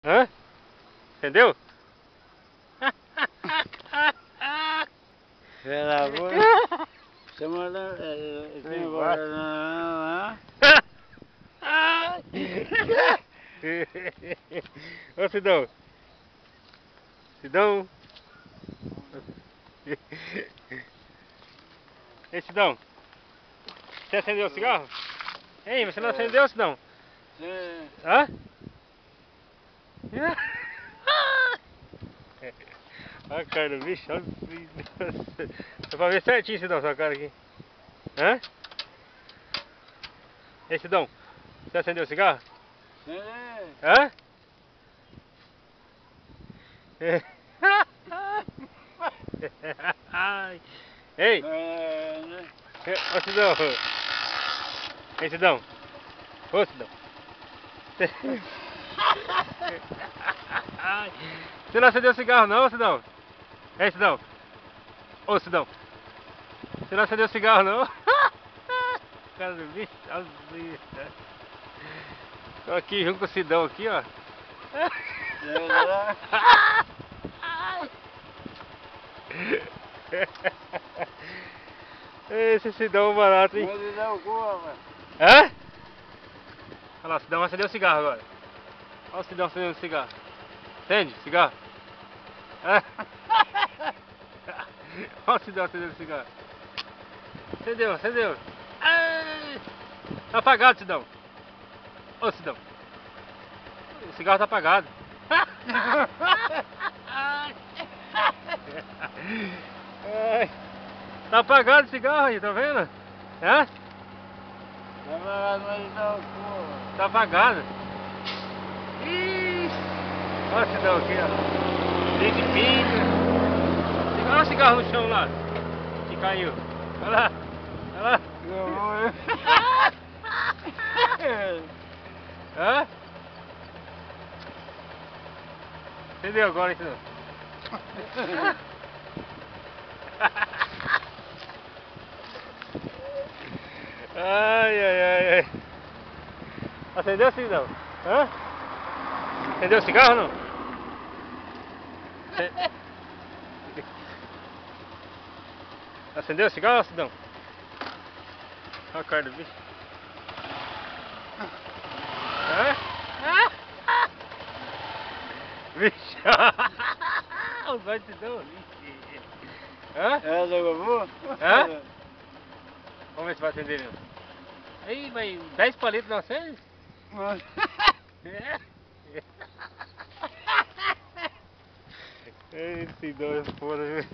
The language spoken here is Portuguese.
Hã? Entendeu? Pela boa. Você manda. Tem agora lá. Ô Sidão. Sidão. Ei Sidão. Você acendeu o cigarro? Ei, você não acendeu, Sidão? Sim. Hã? Olha a cara do bicho, olha o bicho. Dá pra ver certinho, Sidão, sua cara aqui. Hã? Ei, Sidão, você acendeu o cigarro? Sim. Hã? Ei! Ô Sidão! Ei, Sidão! Ô, Sidão! Você não acendeu o cigarro não, Sidão? Ei, Sidão! Ô, Sidão! Você não acendeu o cigarro não? Cara do bicho, olha o bicho. Tô aqui junto com o Sidão aqui, ó. Esse Sidão barato, hein? Mas dá o cu, rapaz. Hã? Olha lá, o Sidão vai acender o cigarro agora. Olha o Sidão acendendo o cigarro. Acende, cigarro. Olha o Sidão acendendo o cigarro. Acendeu, acendeu. Ai! Tá apagado, Sidão. Ô, Sidão. O cigarro tá apagado. Ai. Tá apagado o cigarro aí, tá vendo? Hã? Tá apagado, mas dá o cu. Tá apagado. Ih! Olha o Sidão aqui, ó. Cheio de pilha. Olha o cigarro no chão lá. Que caiu. Olha lá. Olha lá. Hã? Entendeu agora, Sidão? Ai, ai, ai, ai. Acendeu, Sidão? Hã? Acendeu o cigarro ou não? Acendeu o cigarro, Sidão? Olha a cara do bicho. Hã? Bicho! Os olhos de Sidão ali. Hã? É, jogou? Hã? Vamos ver se vai acender mesmo. Aí, vai 10 palitos não acende? Esse dois foda, viu?